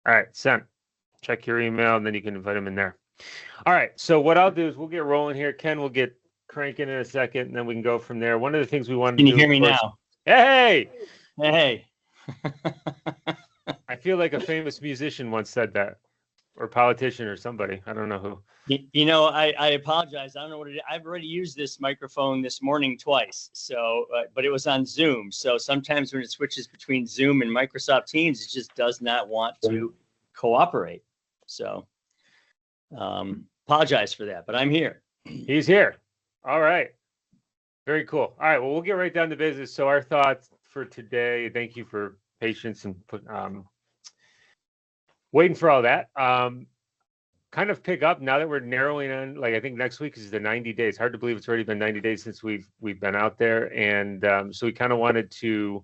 All right, sent. Check your email, and then you can invite him in there. All right, so what I'll do is we'll get rolling here. Ken will get cranking in a second, and then we can go from there. One of the things we wanted to do. Can you hear me now? Hey! Hey. I feel like a famous musician once said that, or politician or somebody. I don't know who. You know, I apologize. I don't know what it is. I've already used this microphone this morning twice. So, but it was on Zoom. So sometimes when it switches between Zoom and Microsoft Teams, it just does not want to cooperate. So, apologize for that, but I'm here. He's here. All right. Very cool. All right. Well, we'll get right down to business. So our thoughts for today, thank you for patience and waiting for all that. Kind of pick up now that we're narrowing on, like, I think next week is the 90 days. Hard to believe it's already been 90 days since we've been out there. And so we kind of wanted to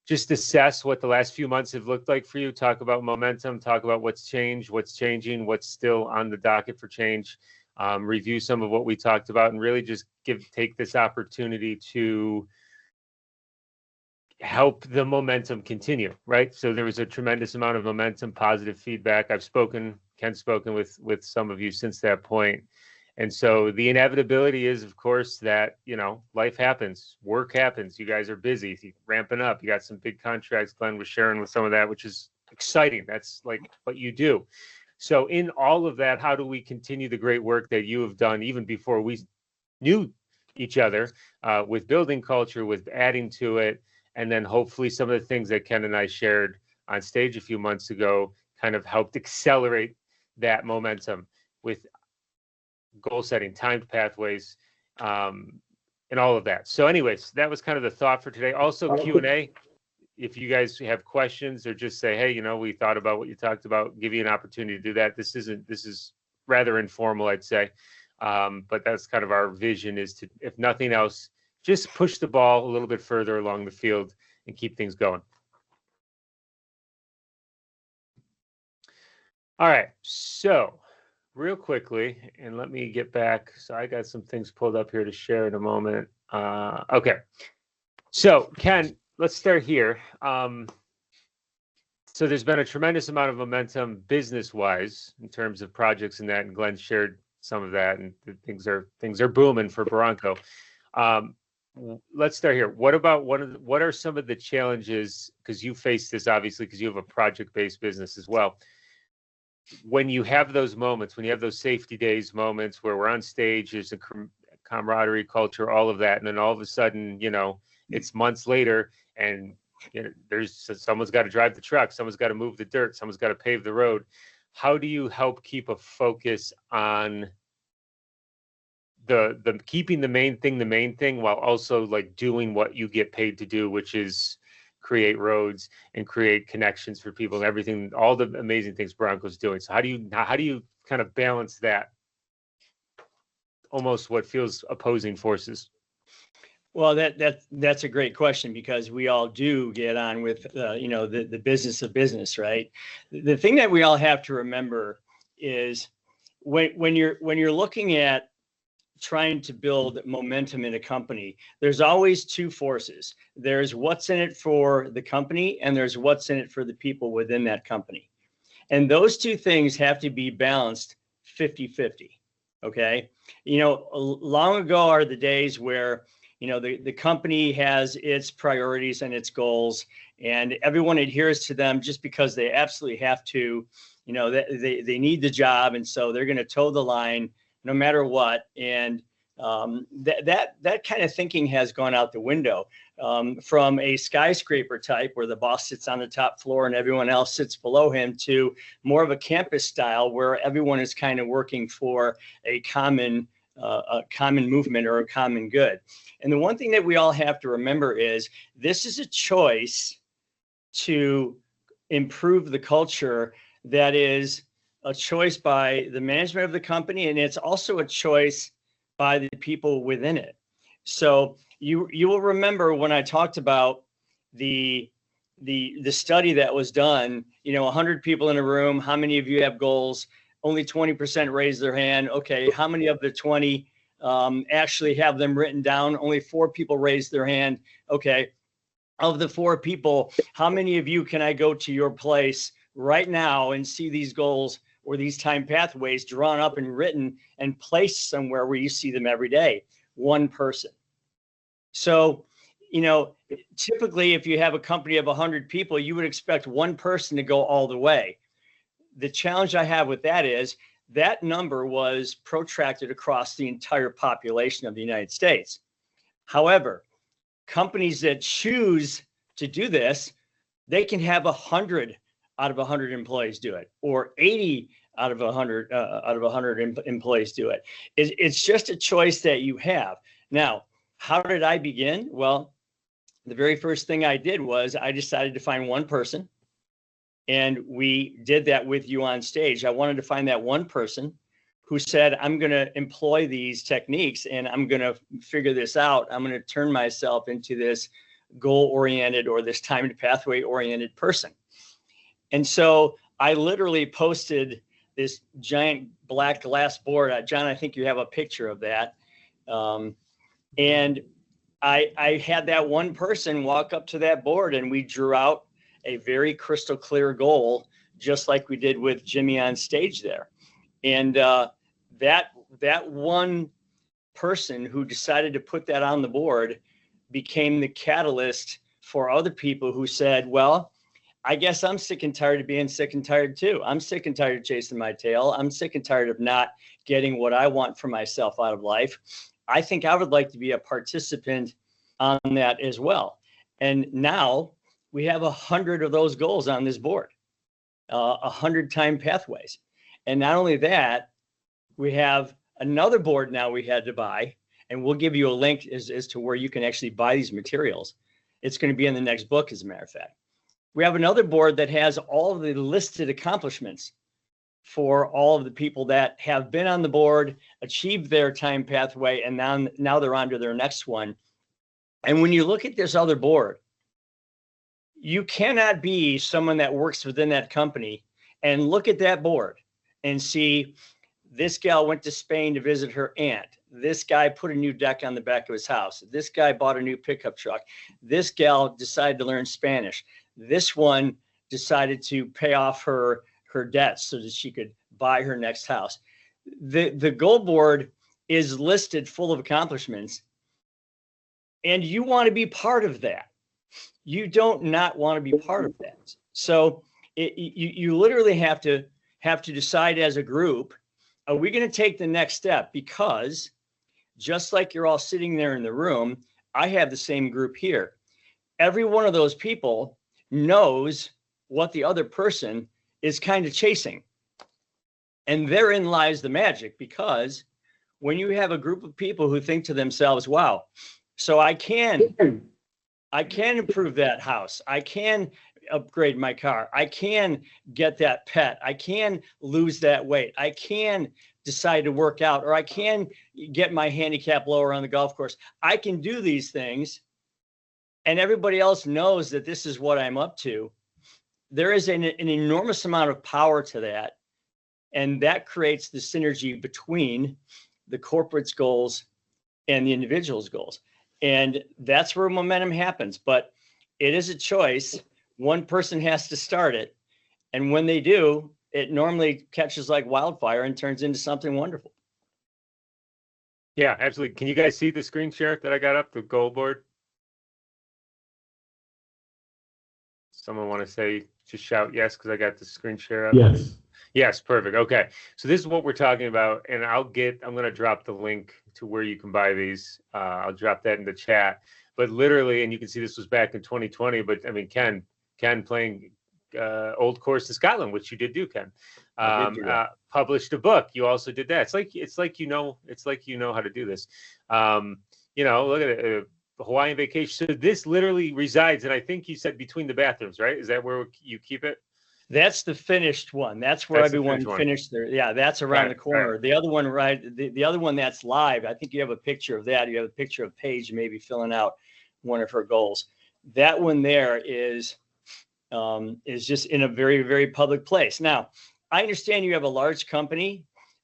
just assess what the last few months have looked like for you, talk about momentum, talk about what's changed, what's changing, what's still on the docket for change, review some of what we talked about, and really just take this opportunity to help the momentum continue, right? So there was a tremendous amount of momentum, positive feedback. Ken's spoken with some of you since that point. And so the inevitability is, of course, that, life happens, work happens. You guys are busy, ramping up. You got some big contracts. Glenn was sharing with some of that, which is exciting. That's like what you do. So in all of that, how do we continue the great work that you have done even before we knew each other, with building culture, with adding to it, and then hopefully some of the things that Ken and I shared on stage a few months ago kind of helped accelerate that momentum with goal setting, timed pathways, and all of that. So anyways, that was kind of the thought for today. Also Q&A, if you guys have questions or just say, hey, we thought about what you talked about, give you an opportunity to do that. This is rather informal, I'd say. But that's kind of our vision, is to, if nothing else, just push the ball a little bit further along the field and keep things going. All right, so real quickly, and let me get back. So I got some things pulled up here to share in a moment. Okay, so Ken, let's start here. So there's been a tremendous amount of momentum business-wise in terms of projects and that, and Glenn shared some of that, and things are booming for Baranko. Let's start here. What are some of the challenges, because you face this obviously because you have a project-based business as well. When you have those moments, when you have those safety days moments where we're on stage, there's a camaraderie, culture, all of that, and then all of a sudden, it's months later, and there's someone's got to drive the truck, someone's got to move the dirt, someone's got to pave the road. How do you help keep a focus on the keeping the main thing while also like doing what you get paid to do, which is create roads and create connections for people and everything, all the amazing things Baranko's doing? So how do you kind of balance that, almost what feels opposing forces? Well, that's a great question, because we all do get on with the business of business, right? The thing that we all have to remember is when you're looking at trying to build momentum in a company, there's always two forces. There's what's in it for the company, and there's what's in it for the people within that company. And those two things have to be balanced 50-50. Okay. Long ago are the days where, the company has its priorities and its goals, and everyone adheres to them just because they absolutely have to. They need the job, and so they're going to toe the line no matter what. And that kind of thinking has gone out the window, from a skyscraper type where the boss sits on the top floor and everyone else sits below him, to more of a campus style where everyone is kind of working for a common movement or a common good. And the one thing that we all have to remember is this is a choice to improve the culture. That is a choice by the management of the company, and it's also a choice by the people within it. So you will remember when I talked about the study that was done, 100 people in a room, how many of you have goals? Only 20% raise their hand. Okay, how many of the 20 actually have them written down? Only 4 people raised their hand. Okay, of the 4 people, how many of you can I go to your place right now and see these goals or these time pathways drawn up and written and placed somewhere where you see them every day? One person. So, typically if you have a company of 100 people, you would expect one person to go all the way. The challenge I have with that is that number was protracted across the entire population of the United States. However, companies that choose to do this, they can have 100 out of 100 employees do it, or 80 out of 100 employees do it. It's just a choice that you have. Now, how did I begin? Well, the very first thing I did was I decided to find one person, and we did that with you on stage. I wanted to find that one person who said, I'm going to employ these techniques and I'm going to figure this out. I'm going to turn myself into this goal-oriented or this time to pathway-oriented person. And so I literally posted this giant black glass board. John, I think you have a picture of that. And I had that one person walk up to that board, and we drew out a very crystal clear goal, just like we did with Jimmy on stage there. And that one person who decided to put that on the board became the catalyst for other people who said, well, I guess I'm sick and tired of being sick and tired too. I'm sick and tired of chasing my tail. I'm sick and tired of not getting what I want for myself out of life. I think I would like to be a participant on that as well. And now we have 100 of those goals on this board, 100 time pathways. And not only that, we have another board now we had to buy, and we'll give you a link as to where you can actually buy these materials. It's going to be in the next book, as a matter of fact. We have another board that has all of the listed accomplishments for all of the people that have been on the board, achieved their time pathway, and now they're on to their next one. And when you look at this other board, you cannot be someone that works within that company and look at that board and see this gal went to Spain to visit her aunt. This guy put a new deck on the back of his house. This guy bought a new pickup truck. This gal decided to learn Spanish. This one decided to pay off her debts so that she could buy her next house. The goal board is listed full of accomplishments, and you want to be part of that. You don't not want to be part of that. So you literally have to decide as a group, are we going to take the next step? Because just like you're all sitting there in the room, I have the same group here. Every one of those people knows what the other person is kind of chasing. And therein lies the magic, because when you have a group of people who think to themselves, wow, so I can improve that house. I can upgrade my car. I can get that pet. I can lose that weight. I can decide to work out, or I can get my handicap lower on the golf course. I can do these things, and everybody else knows that this is what I'm up to. There is an enormous amount of power to that, and that creates the synergy between the corporate's goals and the individual's goals. And that's where momentum happens. But it is a choice. One person has to start it. And when they do, it normally catches like wildfire and turns into something wonderful. Yeah, absolutely. Can you guys see the screen share that I got up, the goal board? Someone want to say, just shout yes, because I got the screen share up. Yes. Yes, perfect. Okay. So this is what we're talking about. And I'm going to drop the link to where you can buy these. I'll drop that in the chat. But literally, and you can see this was back in 2020, but I mean, Ken playing Old Course of Scotland, which you did do, Ken, published a book. You also did that. It's like you know how to do this. Look at it. Hawaiian vacation. So this literally resides, and I think you said between the bathrooms, right? Is that where you keep it? That's the finished one. That's where everyone finished their. Yeah, that's around the corner. Right. The other one, the other one that's live. I think you have a picture of that. You have a picture of Paige maybe filling out one of her goals. That one there is just in a very, very public place. Now, I understand you have a large company,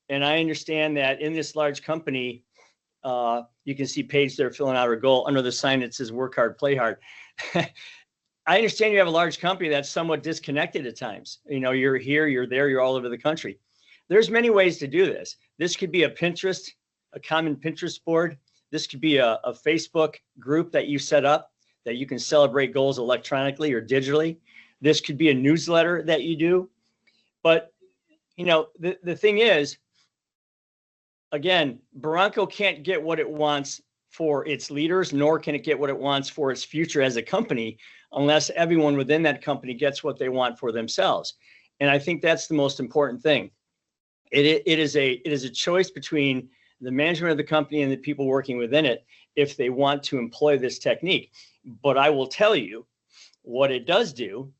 and I understand that in this large company, you can see Paige there filling out her goal under the sign that says "Work hard, play hard." I understand you have a large company that's somewhat disconnected at times. You're here, you're there, you're all over the country. There's many ways to do this. This could be a common Pinterest board. This could be a Facebook group that you set up that you can celebrate goals electronically or digitally. This could be a newsletter that you do. But, the thing is, again, Baranko can't get what it wants for its leaders, nor can it get what it wants for its future as a company, unless everyone within that company gets what they want for themselves. And I think that's the most important thing. It is a choice between the management of the company and the people working within it if they want to employ this technique. But I will tell you what it does do.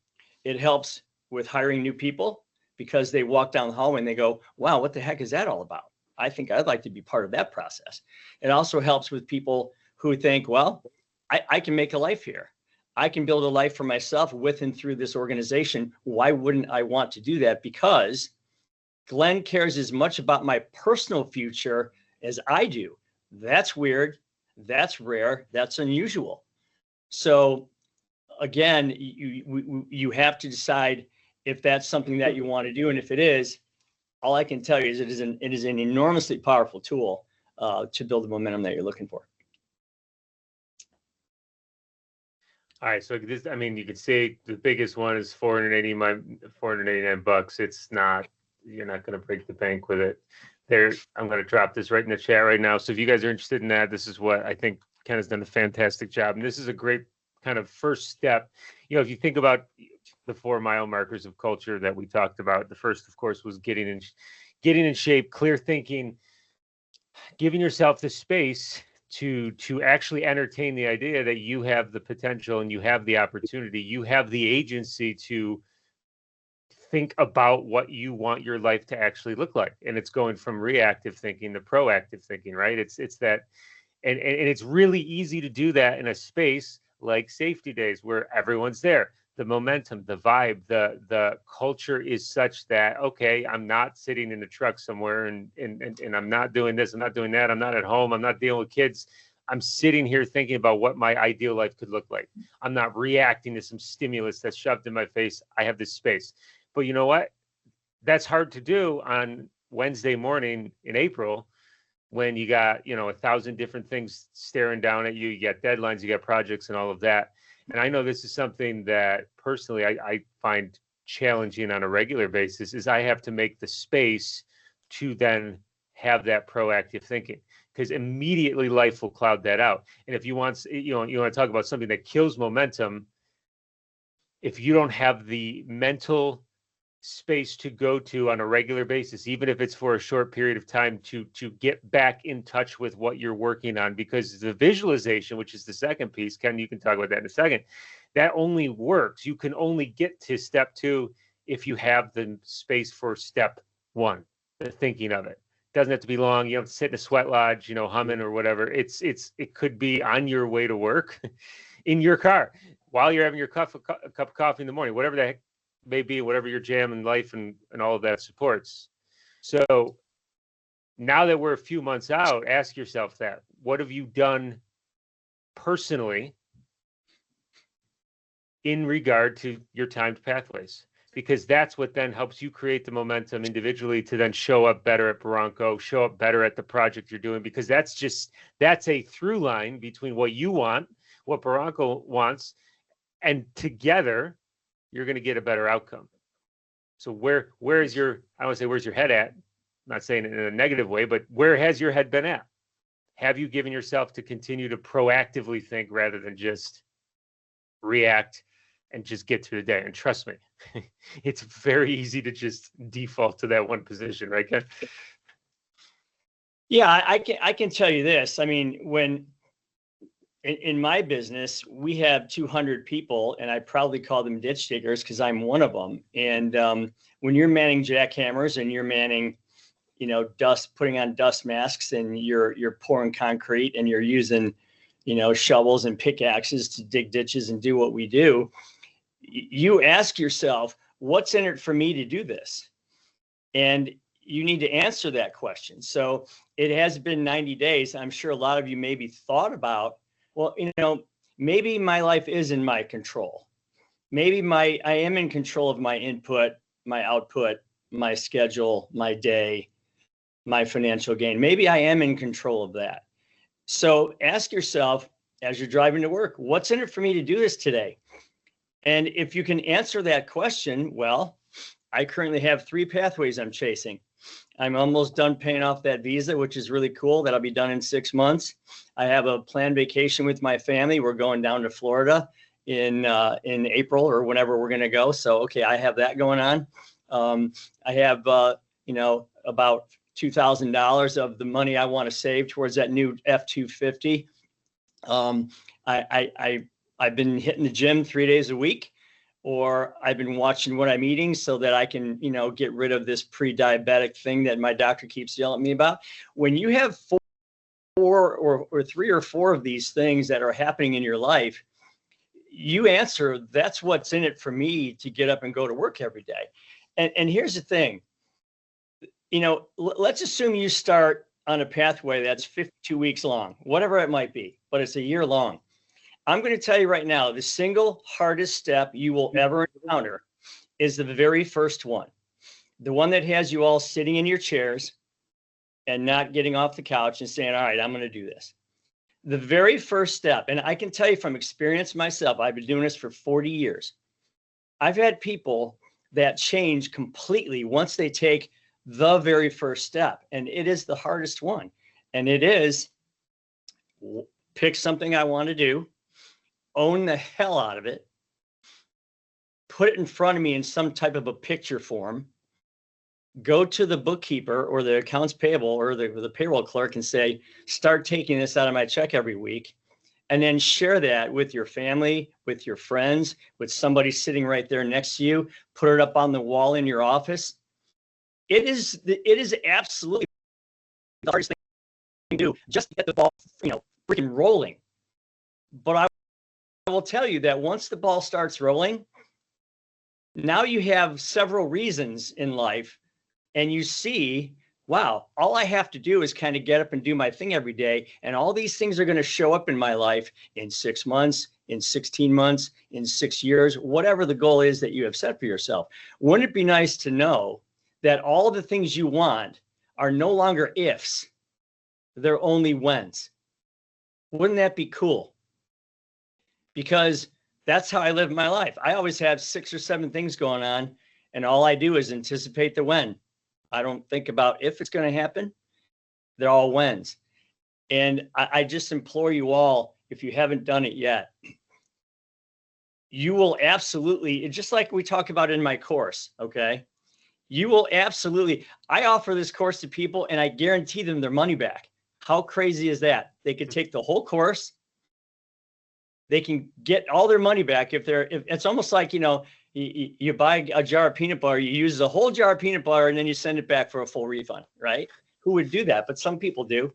It helps with hiring new people because they walk down the hallway and they go, wow, what the heck is that all about? I think I'd like to be part of that process. It also helps with people who think, well, I can make a life here. I can build a life for myself with and through this organization. Why wouldn't I want to do that? Because Glenn cares as much about my personal future as I do. That's weird. That's rare. That's unusual. So again, you have to decide if that's something that you want to do. And if it is, all I can tell you is it is an enormously powerful tool to build the momentum that you're looking for. All right, so this, I mean, you could say the biggest one is $489. It's not, you're not going to break the bank with it. I'm going to drop this right in the chat right now. So if you guys are interested in that, this is what I think Ken has done a fantastic job. And this is a great kind of first step. If you think about the 4 mile markers of culture that we talked about, the first, of course, was getting in shape, clear thinking, giving yourself the space to actually entertain the idea that you have the potential and you have the opportunity, you have the agency to think about what you want your life to actually look like. And it's going from reactive thinking to proactive thinking, right? It's that, and it's really easy to do that in a space like safety days where everyone's there. The momentum, the vibe, the culture is such that, okay, I'm not sitting in a truck somewhere and I'm not doing this, I'm not doing that, I'm not at home, I'm not dealing with kids. I'm sitting here thinking about what my ideal life could look like. I'm not reacting to some stimulus that's shoved in my face. I have this space. But you know what? That's hard to do on Wednesday morning in April when you got, 1,000 different things staring down at you. You got deadlines, you got projects and all of that. And I know this is something that personally I find challenging on a regular basis, is I have to make the space to then have that proactive thinking, because immediately life will cloud that out. And if you want to talk about something that kills momentum, if you don't have the mental space to go to on a regular basis, even if it's for a short period of time, to get back in touch with what you're working on, because the visualization, which is the second piece, Ken, you can talk about that in a second, that only works. You can only get to step 2 if you have the space for step 1, the thinking of it. Doesn't have to be long. You don't have to sit in a sweat lodge, humming or whatever. It could be on your way to work, in your car, while you're having your cup of coffee in the morning, whatever the heck may be, whatever your jam in life and all of that supports. So now that we're a few months out, ask yourself that. What have you done personally in regard to your timed pathways? Because that's what then helps you create the momentum individually to then show up better at Baranko, show up better at the project you're doing, because that's a through line between what you want, what Baranko wants, and together you're going to get a better outcome. So where's your head at? I'm not saying it in a negative way, but where has your head been at? Have you given yourself to continue to proactively think rather than just react and just get through the day? And trust me, it's very easy to just default to that one position, right, Ken? Yeah, I can tell you this. I mean, when in my business, we have 200 people, and I proudly call them ditch diggers because I'm one of them. And when you're manning jackhammers and you're manning, putting on dust masks, and you're pouring concrete, and you're using, shovels and pickaxes to dig ditches and do what we do, you ask yourself, what's in it for me to do this? And you need to answer that question. So it has been 90 days. I'm sure a lot of you maybe thought about, well, maybe my life is in my control. maybe I am in control of my input, my output, my schedule, my day, my financial gain. Maybe I am in control of that. So ask yourself as you're driving to work, what's in it for me to do this today? And if you can answer that question, well, I currently have 3 pathways I'm chasing. I'm almost done paying off that visa, which is really cool. That'll be done in 6 months. I have a planned vacation with my family. We're going down to Florida in April or whenever we're going to go. So, okay, I have that going on. I have, about $2,000 of the money I want to save towards that new F-250. I've been hitting the gym 3 days a week, or I've been watching what I'm eating so that I can, get rid of this pre-diabetic thing that my doctor keeps yelling at me about. When you have 4 or 3 or 4 of these things that are happening in your life, you answer, that's what's in it for me to get up and go to work every day. And here's the thing, let's assume you start on a pathway that's 52 weeks long, whatever it might be, but it's a year long. I'm going to tell you right now, the single hardest step you will ever encounter is the very first one. The one that has you all sitting in your chairs and not getting off the couch and saying, all right, I'm going to do this. The very first step, and I can tell you from experience myself, I've been doing this for 40 years. I've had people that change completely once they take the very first step, and it is the hardest one. And it is pick something I want to do, own the hell out of it, put it in front of me in some type of a picture form, go to the bookkeeper or the accounts payable or the payroll clerk and say, start taking this out of my check every week, and then share that with your family, with your friends, with somebody sitting right there next to you, put it up on the wall in your office. It is absolutely the hardest thing to do, just to get the ball, freaking rolling. But I will tell you that once the ball starts rolling, now you have several reasons in life, and you see, wow, all I have to do is kind of get up and do my thing every day, and all these things are going to show up in my life in 6 months, in 16 months, in 6 years, whatever the goal is that you have set for yourself. Wouldn't it be nice to know that all the things you want are no longer ifs, they're only whens? Wouldn't that be cool? Because that's how I live my life. I always have 6 or 7 things going on, and all I do is anticipate the when. I don't think about if it's going to happen. They're all whens. And I just implore you all, if you haven't done it yet, you will absolutely, just like we talk about in my course, okay? You will absolutely, I offer this course to people and I guarantee them their money back. How crazy is that? They could take the whole course. They can get all their money back if it's almost like, you buy a jar of peanut butter, you use the whole jar of peanut butter and then you send it back for a full refund, right? Who would do that? But some people do.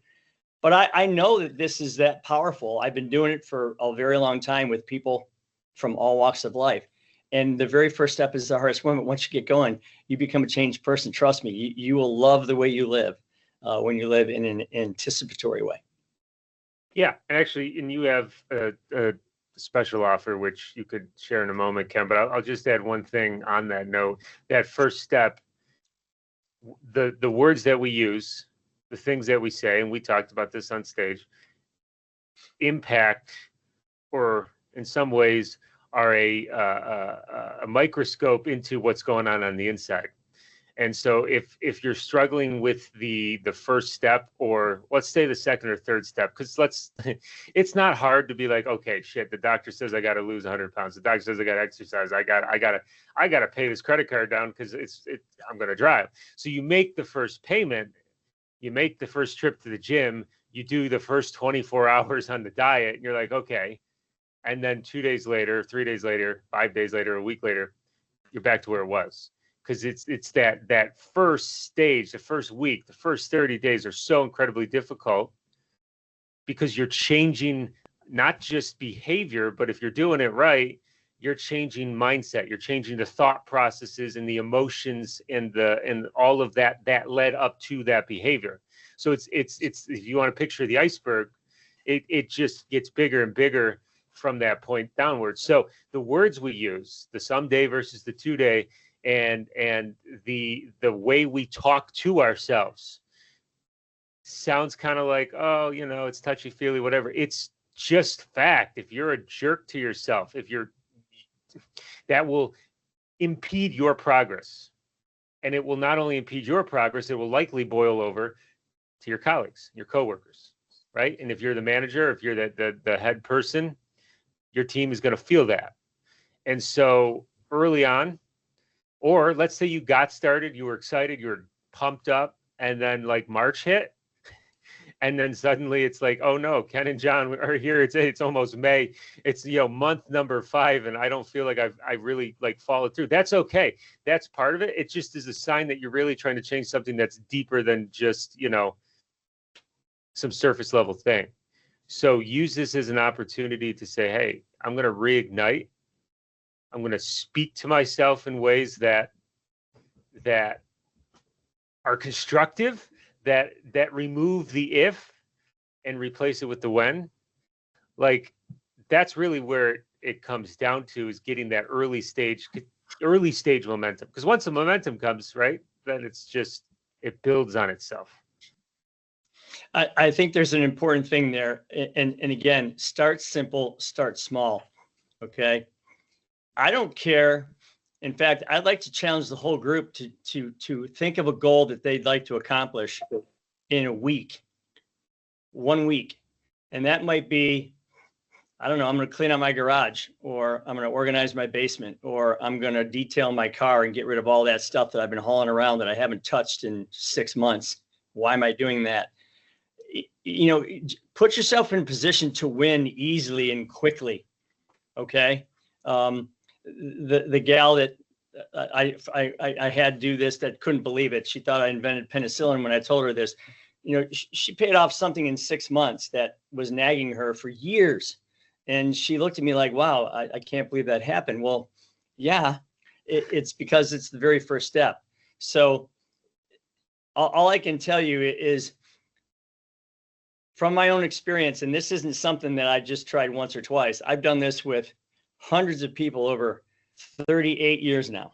But I know that this is that powerful. I've been doing it for a very long time with people from all walks of life. And the very first step is the hardest one. But once you get going, you become a changed person. Trust me, you will love the way you live when you live in an anticipatory way. Yeah, actually, and you have a special offer, which you could share in a moment, Ken, but I'll just add one thing on that note. That first step, the words that we use, the things that we say, and we talked about this on stage, impact, or in some ways are a microscope into what's going on the inside. And so if you're struggling with the first step, or let's say the second or third step, because it's not hard to be like, okay, shit, the doctor says I got to lose 100 pounds. The doctor says I got to exercise. I got to pay this credit card down because I'm going to drive. So you make the first payment, you make the first trip to the gym, you do the first 24 hours on the diet, and you're like, okay. And then 2 days later, 3 days later, 5 days later, a week later, you're back to where it was. Because it's that first stage, the first week, the first 30 days are so incredibly difficult because you're changing not just behavior, but if you're doing it right, you're changing mindset, you're changing the thought processes and the emotions and all of that led up to that behavior. So it's if you want to picture the iceberg, it just gets bigger and bigger from that point downwards. So the words we use, the someday versus the today, and the way we talk to ourselves sounds kind of like, oh, it's touchy feely, whatever. It's just fact. If you're a jerk to yourself, that will impede your progress. And it will not only impede your progress, it will likely boil over to your colleagues, your coworkers, right? And if you're the manager, if you're the head person, your team is going to feel that. And so early on, or let's say you got started, you were excited, you were pumped up, and then like March hit, and then suddenly it's like, oh no, Ken and John are here. It's almost May. It's month number 5, and I don't feel like I really like followed through. That's okay. That's part of it. It just is a sign that you're really trying to change something that's deeper than just some surface level thing. So use this as an opportunity to say, hey, I'm going to reignite. I'm going to speak to myself in ways that are constructive, that remove the if and replace it with the when. Like, that's really where it comes down to, is getting that early stage momentum. Because once the momentum comes, right, then it builds on itself. I think there's an important thing there. And again, start simple, start small. Okay. I don't care. In fact, I'd like to challenge the whole group to think of a goal that they'd like to accomplish in a week, 1 week. And that might be, I don't know, I'm going to clean out my garage, or I'm going to organize my basement, or I'm going to detail my car and get rid of all that stuff that I've been hauling around that I haven't touched in 6 months. Why am I doing that? Put yourself in a position to win easily and quickly. Okay. The gal that I had do this, that couldn't believe it. She thought I invented penicillin when I told her this. She paid off something in 6 months that was nagging her for years. And she looked at me like, wow, I can't believe that happened. Well, yeah, it's because it's the very first step. So all I can tell you is, from my own experience, and this isn't something that I just tried once or twice. I've done this with hundreds of people over 38 years now.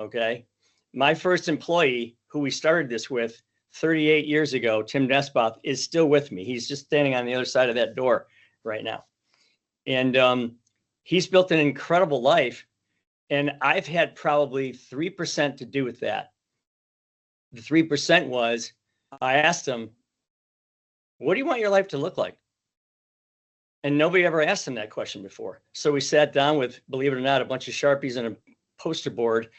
Okay. My first employee, who we started this with 38 years ago, Tim Nesboth, is still with me. He's just standing on the other side of that door right now. And he's built an incredible life. And I've had probably 3% to do with that. The 3% was, I asked him, what do you want your life to look like? And nobody ever asked him that question before. So we sat down with, believe it or not, a bunch of Sharpies and a poster board,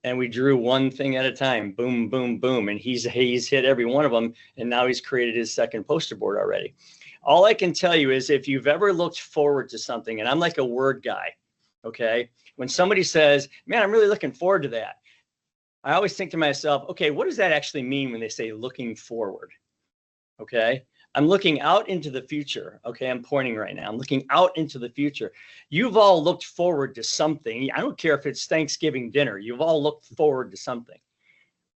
and we drew one thing at a time. Boom, boom, boom. And he's hit every one of them. And now he's created his second poster board already. All I can tell you is, if you've ever looked forward to something, and I'm like a word guy, okay? When somebody says, man, I'm really looking forward to that, I always think to myself, okay, what does that actually mean when they say looking forward? Okay. I'm looking out into the future. Okay. I'm pointing right now. I'm looking out into the future. You've all looked forward to something. I don't care if it's Thanksgiving dinner. You've all looked forward to something.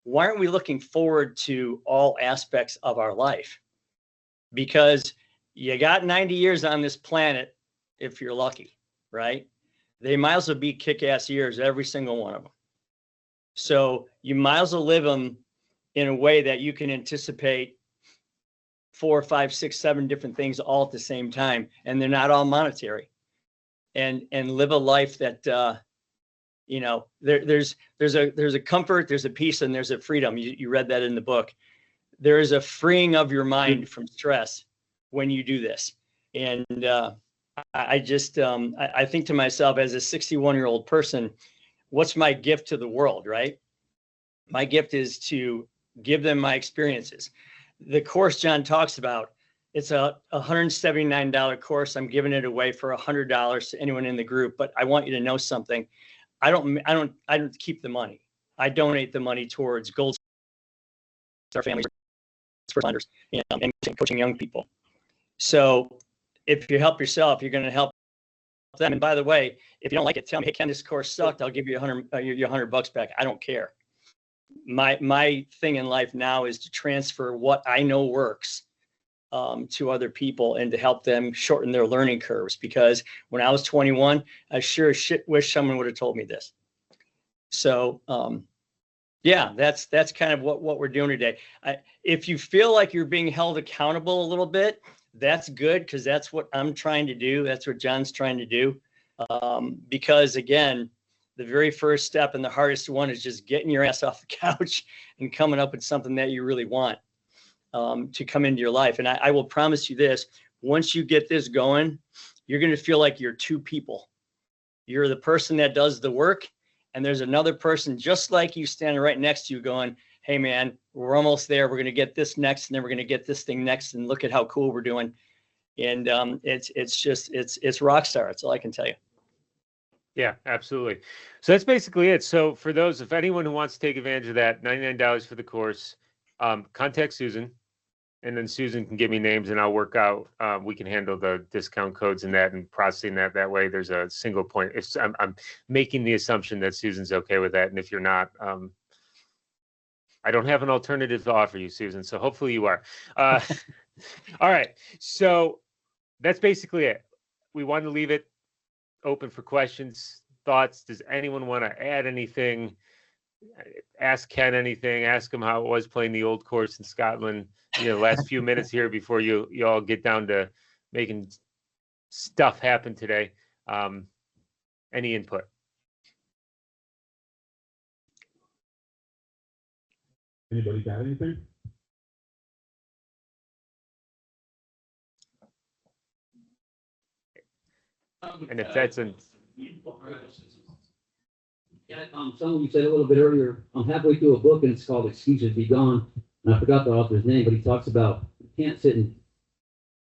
Why aren't we looking forward to all aspects of our life? Because you got 90 years on this planet, if you're lucky, right? They might as well be kick-ass years, every single one of them. So you might as well live them in a way that you can anticipate 4, 5, 6, 7 different things all at the same time, and they're not all monetary. And live a life that there's a comfort, there's a peace, and there's a freedom. You read that in the book. There is a freeing of your mind from stress when you do this. And I think to myself, as a 61-year-old person, what's my gift to the world, right? My gift is to give them my experiences. The course John talks about, it's a $179 course. I'm giving it away for $100 to anyone in the group. But I want you to know something. I don't keep the money. I donate the money towards Gold Star families, first responders, and coaching young people. So if you help yourself, you're going to help them. And by the way, if you don't like it, tell me, hey, Ken, this course sucked. I'll give you $100 back. I don't care. My thing in life now is to transfer what I know works to other people and to help them shorten their learning curves. Because when I was 21, I sure as shit wish someone would have told me this. So yeah, that's kind of what we're doing today. If you feel like you're being held accountable a little bit, that's good, because that's what I'm trying to do. That's what John's trying to do. Because again, the very first step and the hardest one is just getting your ass off the couch and coming up with something that you really want to come into your life. And I will promise you this, once you get this going, you're going to feel like you're two people. You're the person that does the work, and there's another person just like you standing right next to you going, hey man, we're almost there. We're going to get this next, and then we're going to get this thing next, and look at how cool we're doing. And it's rock star. That's all I can tell you. Yeah, absolutely. So that's basically it. So for those, if anyone who wants to take advantage of that, $99 for the course, contact Susan, and then Susan can give me names and I'll work out. We can handle the discount codes and that and processing that. That way there's a single point. If I'm making the assumption that Susan's okay with that. And if you're not, I don't have an alternative to offer you, Susan. So hopefully you are. All right. So that's basically it. We wanted to leave it open for questions, thoughts. Does anyone want to add anything? Ask Ken anything. Ask him how it was playing the old course in Scotland. Last few minutes here before you all get down to making stuff happen today. Any input? Anybody got anything? And if that's an Yeah, something you said a little bit earlier, I'm halfway through a book and it's called Excuses Be Gone. And I forgot the author's name, but he talks about you can't sit and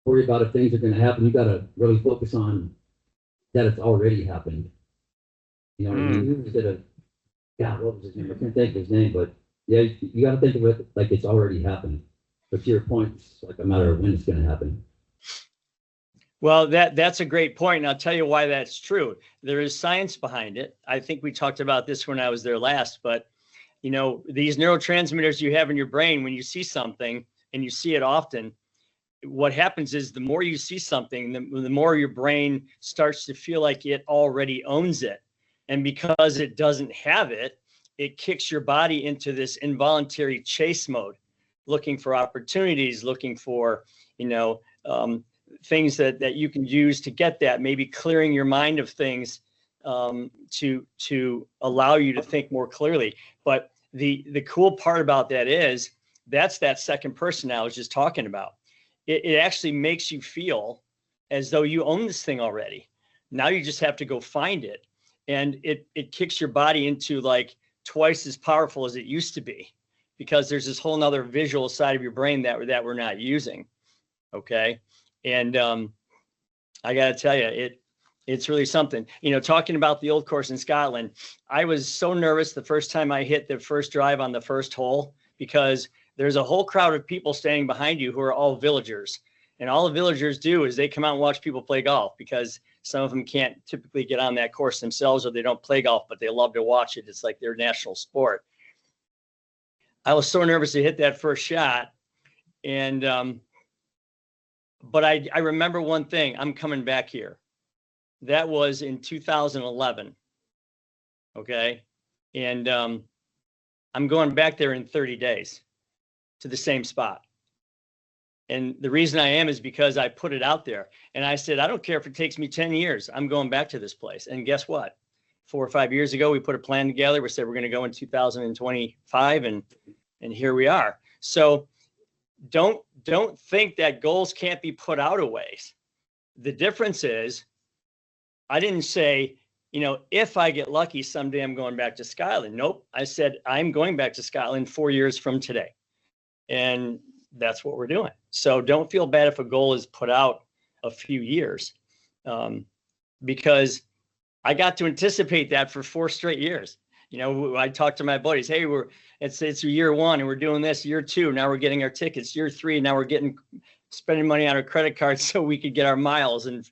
worry about if things are going to happen. You got to really focus on that it's already happened. You know what I mean? Instead of, God, what was his name? I can't think of his name, but yeah, you got to think of it like it's already happened. But to your point, it's like a matter of when it's going to happen. Well, that's a great point, and I'll tell you why that's true. There is science behind it. I think we talked about this when I was there last, but these neurotransmitters you have in your brain, when you see something and you see it often, what happens is the more you see something, the more your brain starts to feel like it already owns it. And because it doesn't have it, it kicks your body into this involuntary chase mode, looking for opportunities, looking for, things that you can use to get that, maybe clearing your mind of things to allow you to think more clearly. But the cool part about that is that's that second person I was just talking about. It actually makes you feel as though you own this thing already. Now you just have to go find it. And it kicks your body into like twice as powerful as it used to be, because there's this whole nother visual side of your brain that we're not using. Okay. And I got to tell you, it's really something. Talking about the old course in Scotland, I was so nervous the first time I hit the first drive on the first hole, because there's a whole crowd of people standing behind you who are all villagers. And all the villagers do is they come out and watch people play golf, because some of them can't typically get on that course themselves, or they don't play golf, but they love to watch it. It's like their national sport. I was so nervous to hit that first shot. And but I remember one thing, I'm coming back here. That was in 2011. Okay. And I'm going back there in 30 days to the same spot. And the reason I am is because I put it out there and I said, I don't care if it takes me 10 years, I'm going back to this place. And guess what? 4 or 5 years ago, we put a plan together. We said, we're going to go in 2025, and here we are. So don't think that goals can't be put out a ways. The difference is, I didn't say, if I get lucky someday I'm going back to Scotland. Nope. I said I'm going back to Scotland 4 years from today. And that's what we're doing. So don't feel bad if a goal is put out a few years, because I got to anticipate that for 4 straight years. I talked to my buddies, hey, it's year 1 and we're doing this. Year 2, now we're getting our tickets. Year 3, now we're spending money on our credit cards so we could get our miles and,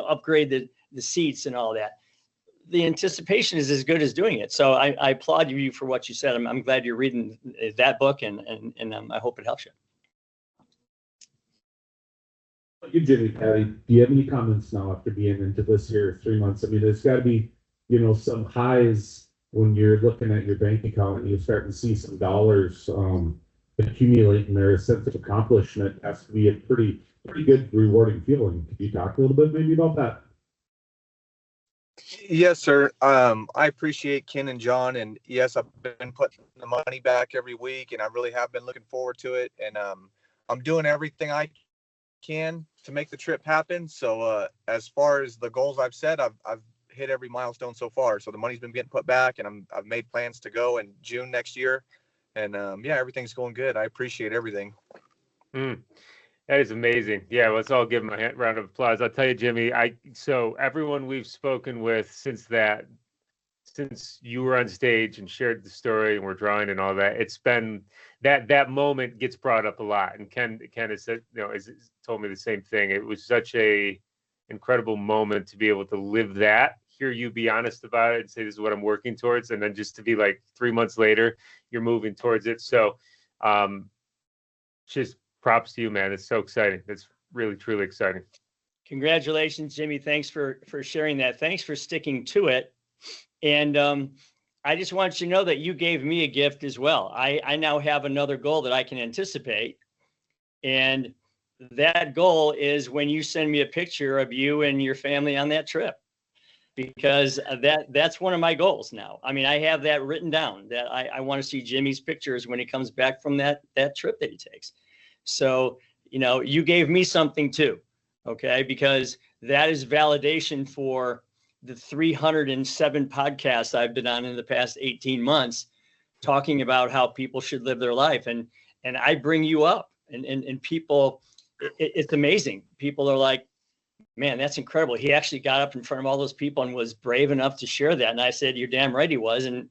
upgrade the seats and all that. The anticipation is as good as doing it. So I applaud you for what you said. I'm glad you're reading that book, and I hope it helps you. You, Jimmy, Patty, do you have any comments now after being into this here 3 months? I mean, there's got to be, some highs when you're looking at your bank account and you start to see some dollars accumulating there. A sense of accomplishment has to be a pretty good, rewarding feeling. Could you talk a little bit maybe about that? Yes, sir. I appreciate Ken and John, and yes, I've been putting the money back every week, and I really have been looking forward to it. And I'm doing everything I can to make the trip happen. So as far as the goals I've set, I've hit every milestone so far. So the money's been getting put back, and I've made plans to go in June next year. And yeah, everything's going good. I appreciate everything. That is amazing. Yeah, let's all give him a round of applause. I'll tell you, Jimmy, so everyone we've spoken with since you were on stage and shared the story and we're drawing and all that, it's been that moment gets brought up a lot. And Ken has said, has told me the same thing. It was such a incredible moment to be able to live that, hear you be honest about it and say, this is what I'm working towards. And then just to be like 3 months later, you're moving towards it. So just props to you, man. It's so exciting. It's really, truly exciting. Congratulations, Jimmy. Thanks for sharing that. Thanks for sticking to it. And I just want you to know that you gave me a gift as well. I now have another goal that I can anticipate. And that goal is when you send me a picture of you and your family on that trip, because that's one of my goals now. I mean, I have that written down that I want to see Jimmy's pictures when he comes back from that trip that he takes. So, you gave me something too, okay? Because that is validation for the 307 podcasts I've been on in the past 18 months, talking about how people should live their life. And I bring you up and people, it's amazing. People are like, man, that's incredible. He actually got up in front of all those people and was brave enough to share that. And I said, you're damn right he was. And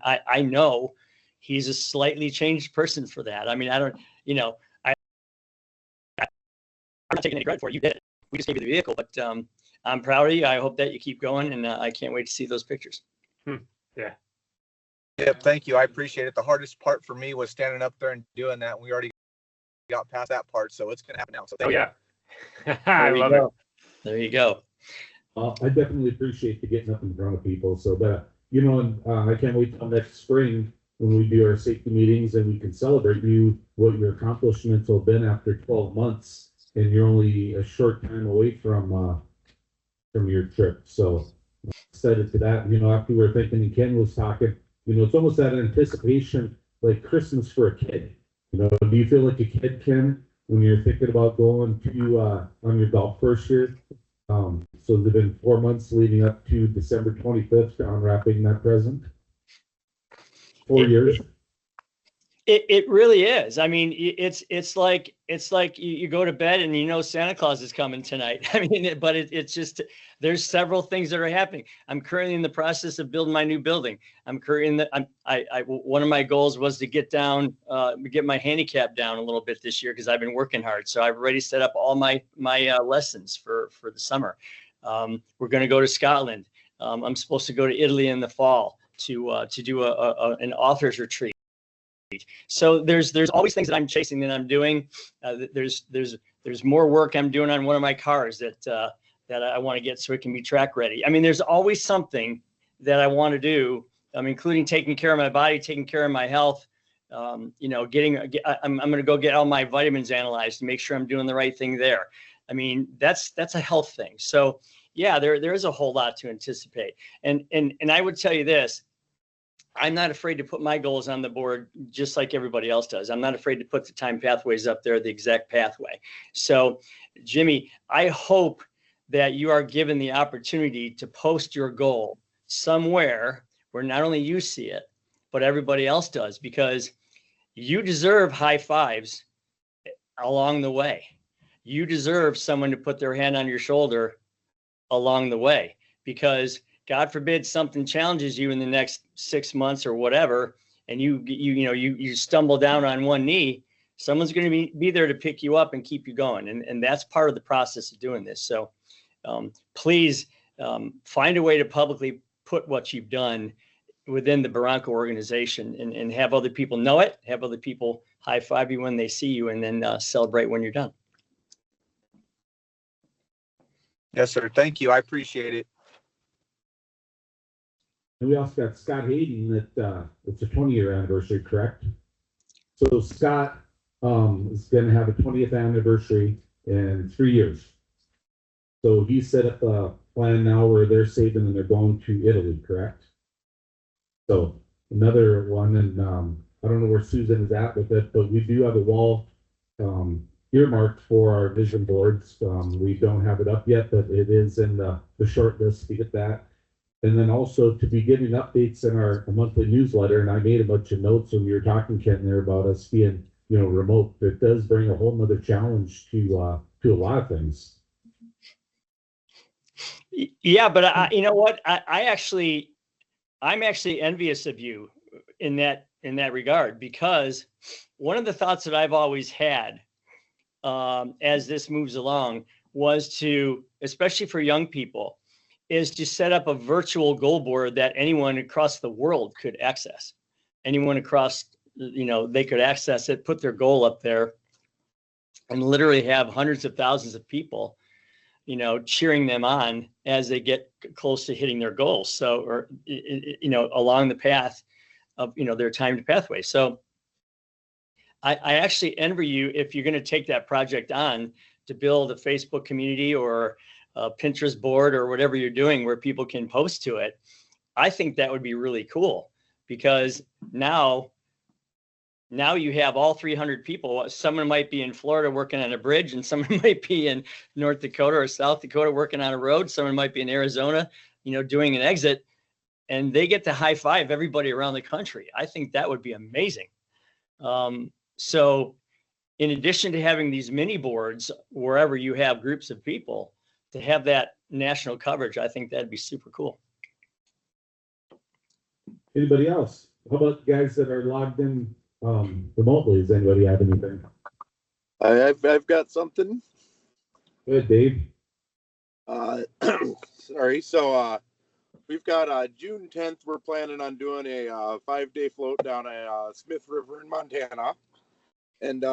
I know he's a slightly changed person for that. I mean, I don't, I'm not taking any credit for it. You did it. We just gave you the vehicle, but I'm proud of you. I hope that you keep going, and I can't wait to see those pictures. Yeah. Yeah, thank you. I appreciate it. The hardest part for me was standing up there and doing that. We already got past that part, so it's going to happen now. So thank you. I love it. There you go. I definitely appreciate the getting up in front of people. So that, I can't wait till next spring when we do our safety meetings and we can celebrate what your accomplishments have been after 12 months. And you're only a short time away from your trip. So excited for that. After we were thinking and Ken was talking, it's almost that anticipation, like Christmas for a kid. Do you feel like a kid, Ken, when you're thinking about going to on your golf course here? So there've been 4 months leading up to December 25th to unwrapping that present. 4 years. It really is. I mean, it's like you go to bed and Santa Claus is coming tonight. I mean, but it's just there's several things that are happening. I'm currently in the process of building my new building. One of my goals was to get my handicap down a little bit this year because I've been working hard. So I've already set up all my lessons for the summer. We're going to go to Scotland. I'm supposed to go to Italy in the fall to do an author's retreat. So there's always things that I'm chasing that I'm doing. There's more work I'm doing on one of my cars that I want to get so it can be track ready. I mean, there's always something that I want to do, including taking care of my body, taking care of my health. I'm going to go get all my vitamins analyzed to make sure I'm doing the right thing there. I mean, that's a health thing. So yeah, there is a whole lot to anticipate. And I would tell you this. I'm not afraid to put my goals on the board just like everybody else does. I'm not afraid to put the time pathways up there, the exact pathway. So, Jimmy, I hope that you are given the opportunity to post your goal somewhere where not only you see it, but everybody else does, because you deserve high fives along the way. You deserve someone to put their hand on your shoulder along the way, because God forbid something challenges you in the next 6 months or whatever, and you stumble down on one knee, someone's going to be there to pick you up and keep you going. And that's part of the process of doing this. So please find a way to publicly put what you've done within the Baranko organization and have other people know it, have other people high five you when they see you, and then celebrate when you're done. Yes, sir. Thank you. I appreciate it. And we also got Scott Hayden that it's a 20-year anniversary, correct? So Scott is going to have a 20th anniversary in 3 years. So he set up a plan now where they're saving and they're going to Italy, correct? So another one, and I don't know where Susan is at with it, but we do have a wall earmarked for our vision boards. We don't have it up yet, but it is in the short list to get that. And then also to be giving updates in our monthly newsletter. And I made a bunch of notes when you were talking, Ken, there about us being, remote. It does bring a whole nother challenge to a lot of things. Yeah, but you know what? I'm actually envious of you in that regard, because one of the thoughts that I've always had as this moves along was to, especially for young people, is to set up a virtual goal board that anyone across the world could access. Anyone across, they could access it, put their goal up there, and literally have hundreds of thousands of people, cheering them on as they get close to hitting their goals. So, or, along the path of, their timed pathway. So I actually envy you if you're going to take that project on to build a Facebook community or a Pinterest board or whatever you're doing where people can post to it. I think that would be really cool, because now you have all 300 people. Someone might be in Florida working on a bridge, and someone might be in North Dakota or South Dakota working on a road. Someone might be in Arizona, doing an exit, and they get to high five everybody around the country. I think that would be amazing. So in addition to having these mini boards wherever you have groups of people, to have that national coverage, I think that'd be super cool. Anybody else? How about guys that are logged in remotely? Does anybody have anything? I've got something. Good, Dave. Sorry. So we've got June 10th. We're planning on doing a 5-day float down a Smith River in Montana, and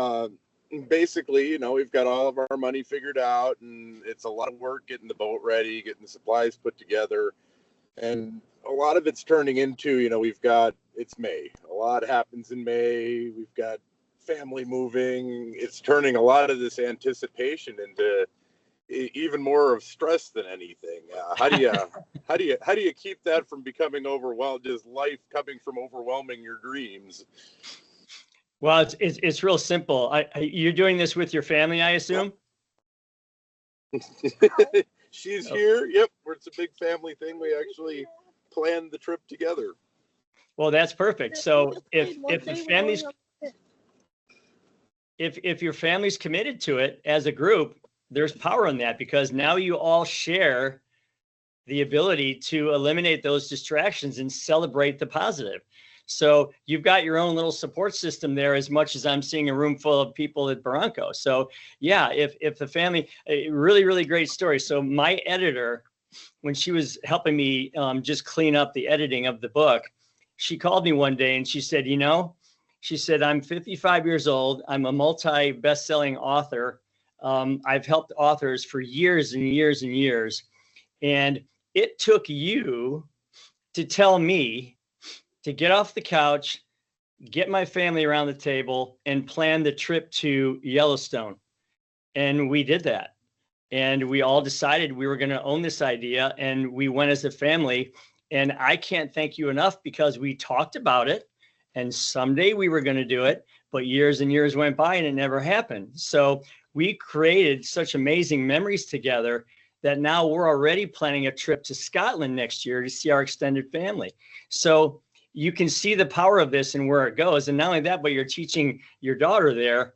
basically, we've got all of our money figured out, and it's a lot of work getting the boat ready, getting the supplies put together, and a lot of it's turning into, it's May. A lot happens in May. We've got family moving. It's turning a lot of this anticipation into even more of stress than anything. How do you keep that from becoming overwhelmed? Just life coming from overwhelming your dreams? Well, it's real simple. You're doing this with your family, I assume? She's here. Yep. It's a big family thing. We actually planned the trip together. Well, that's perfect. So if the family's, if your family's committed to it as a group, there's power in that, because now you all share the ability to eliminate those distractions and celebrate the positive. So you've got your own little support system there, as much as I'm seeing a room full of people at Baranko. So yeah, if the family, really, really great story. So my editor, when she was helping me just clean up the editing of the book, she called me one day and she said, she said, I'm 55 years old. I'm a multi-best-selling author. I've helped authors for years and years and years. And it took you to tell me to get off the couch, get my family around the table, and plan the trip to Yellowstone. And we did that. And we all decided we were going to own this idea, and we went as a family. And I can't thank you enough, because we talked about it, and someday we were going to do it, but years and years went by and it never happened. So we created such amazing memories together that now we're already planning a trip to Scotland next year to see our extended family. So you can see the power of this and where it goes. And not only that, but you're teaching your daughter there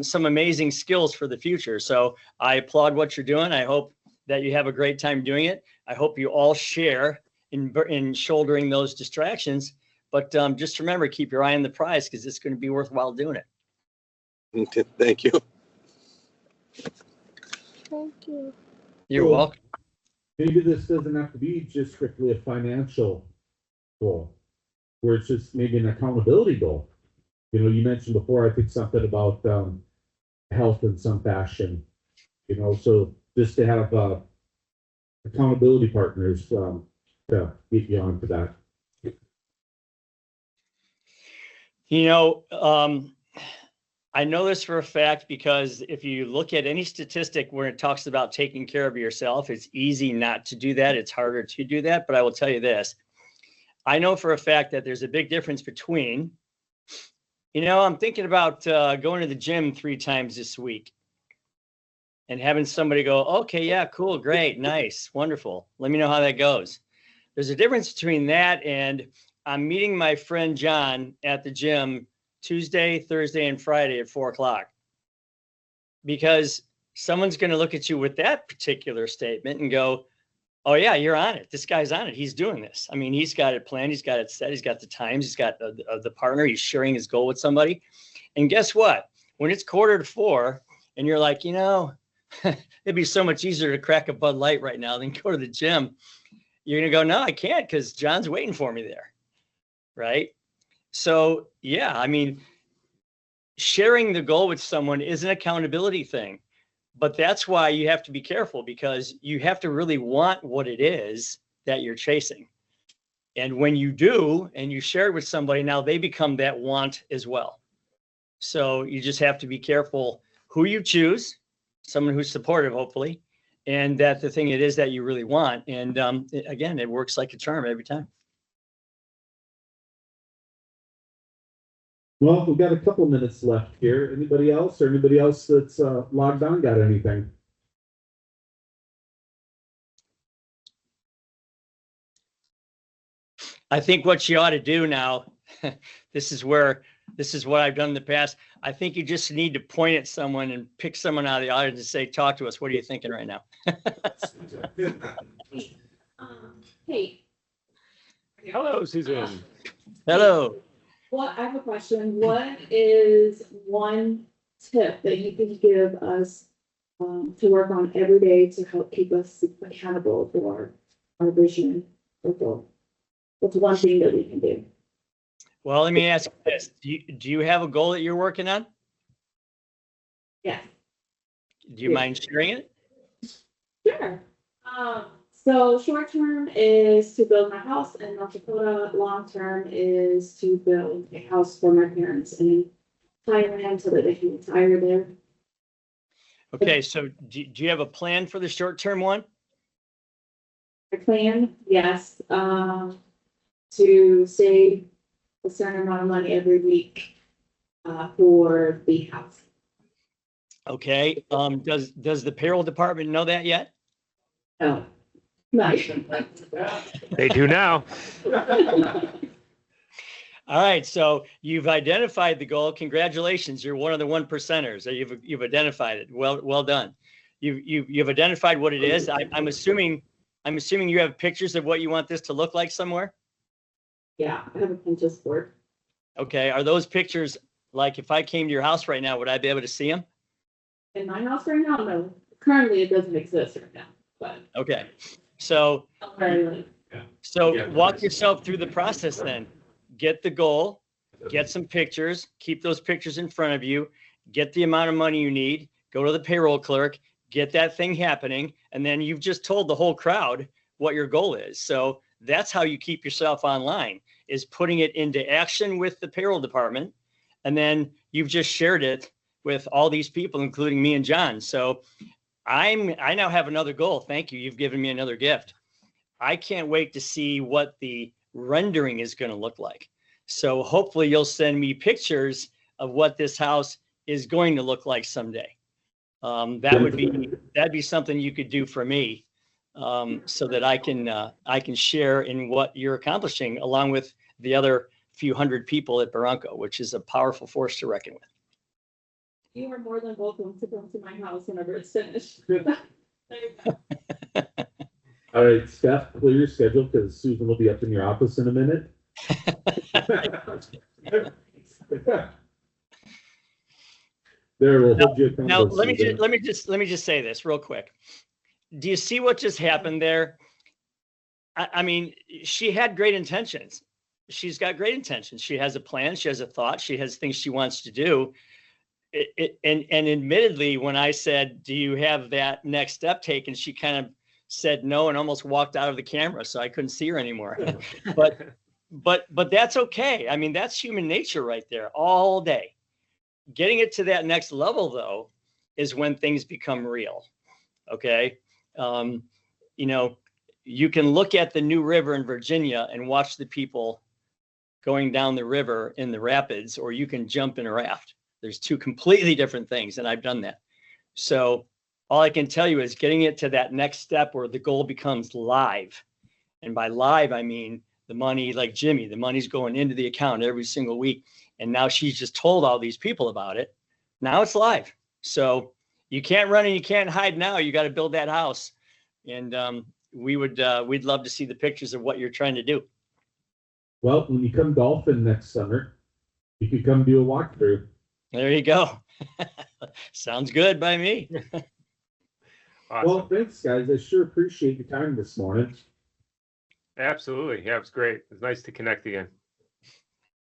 some amazing skills for the future. So I applaud what you're doing. I hope that you have a great time doing it. I hope you all share in shouldering those distractions. But just remember, keep your eye on the prize, because it's going to be worthwhile doing it. Thank you. Thank you. You're welcome. Maybe this doesn't have to be just strictly a financial goal, where it's just maybe an accountability goal. You mentioned before, I think something about health in some fashion, so just to have accountability partners to get you on to that? You know, I know this for a fact because if you look at any statistic where it talks about taking care of yourself, it's easy not to do that. It's harder to do that. But I will tell you this. I know for a fact that there's a big difference between, I'm thinking about going to the gym 3 times this week and having somebody go, okay, yeah, cool, great, nice, wonderful. Let me know how that goes. There's a difference between that and I'm meeting my friend John at the gym Tuesday, Thursday, and Friday at 4:00, because someone's going to look at you with that particular statement and go, oh yeah, you're on it. This guy's on it. He's doing this. I mean, he's got it planned. He's got it set. He's got the times. He's got the partner. He's sharing his goal with somebody. And guess what? When it's 3:45 and you're like, it'd be so much easier to crack a Bud Light right now than go to the gym. You're going to go, no, I can't because John's waiting for me there. Right? So, yeah, I mean, sharing the goal with someone is an accountability thing. But that's why you have to be careful, because you have to really want what it is that you're chasing. And when you do, and you share it with somebody, now they become that want as well. So you just have to be careful who you choose, someone who's supportive, hopefully, and that the thing it is that you really want. And again, it works like a charm every time. Well, we've got a couple minutes left here. Anybody else that's logged on got anything? I think what you ought to do now, this is what I've done in the past. I think you just need to point at someone and pick someone out of the audience and say, talk to us. What are you thinking right now? Hey. Hello, Susan. Hello. I have a question. What is one tip that you can give us to work on every day to help keep us accountable for our vision or goal? What's one thing that we can do? Well, let me ask you this. Do you have a goal that you're working on? Yes. Do you mind sharing it? Sure. So short term is to build my house in North Dakota. Long term is to build a house for my parents in Thailand so that they can retire there. Okay, so do you have a plan for the short term one? My plan, yes, to save a certain amount of money every week for the house. Okay. Does the payroll department know that yet? Oh, nice. They do now. All right. So you've identified the goal. Congratulations. You're one of the 1%ers. You've identified it. Well done. You've identified what it is. I'm assuming you have pictures of what you want this to look like somewhere. Yeah, I have a Pinterest board. Okay. Are those pictures, like if I came to your house right now, would I be able to see them? In my house right now, no. Currently, it doesn't exist right now. But okay. So walk yourself through the process then. Get the goal, get some pictures, keep those pictures in front of you, get the amount of money you need, go to the payroll clerk, get that thing happening, and then you've just told the whole crowd what your goal is. So that's how you keep yourself online, is putting it into action with the payroll department. And then you've just shared it with all these people, including me and John. So I now have another goal. Thank you. You've given me another gift. I can't wait to see what the rendering is going to look like. So hopefully you'll send me pictures of what this house is going to look like someday. That'd be something you could do for me, so that I can share in what you're accomplishing along with the other few hundred people at Baranko, which is a powerful force to reckon with. You are more than welcome to come to my house whenever it's finished. All right, Steph, clear your schedule because Susan will be up in your office in a minute. There, we'll hold you accountable. Now, let me just say this real quick. Do you see what just happened there? I mean, she had great intentions. She's got great intentions. She has a plan. She has a thought. She has things she wants to do. And admittedly, when I said, do you have that next step taken? She kind of said no and almost walked out of the camera, so I couldn't see her anymore. But that's okay. I mean, that's human nature right there all day. Getting it to that next level, though, is when things become real. Okay. You know, you can look at the New River in Virginia and watch the people going down the river in the rapids, or you can jump in a raft. There's two completely different things, and I've done that. So all I can tell you is getting it to that next step where the goal becomes live. And by live, I mean the money, like Jimmy, the money's going into the account every single week. And now she's just told all these people about it. Now it's live. So you can't run and you can't hide now. You got to build that house. And we'd love to see the pictures of what you're trying to do. Well, when you come golfing next summer, you could come do a walkthrough. There you go. Sounds good by me. Awesome. Well, thanks, guys. I sure appreciate your time this morning. Absolutely. Yeah, it was great. It's nice to connect again.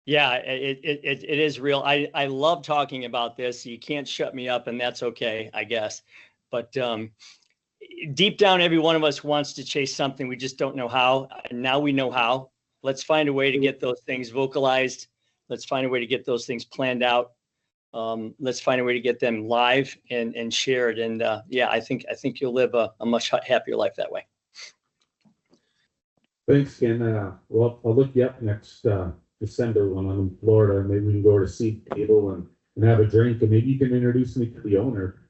Yeah, it is real. I love talking about this. You can't shut me up, and that's okay, I guess. But deep down, every one of us wants to chase something. We just don't know how. And now we know how. Let's find a way to get those things vocalized. Let's find a way to get those things planned out. Let's find a way to get them live and shared. And yeah, I think you'll live a much happier life that way. Thanks, Ken. Well, I'll look you up next December when I'm in Florida. Maybe we can go to a seat table and have a drink, and maybe you can introduce me to the owner.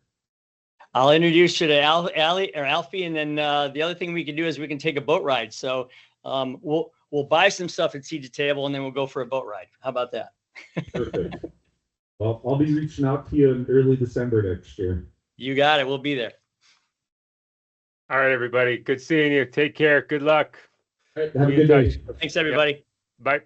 I'll introduce you to Alfie, and then the other thing we can do is we can take a boat ride. So we'll buy some stuff at Seat to Table, and then we'll go for a boat ride. How about that? Perfect. Well, I'll be reaching out to you in early December next year. You got it. We'll be there. All right, everybody. Good seeing you. Take care. Good luck. All right, have a good day. Thanks, everybody. Bye.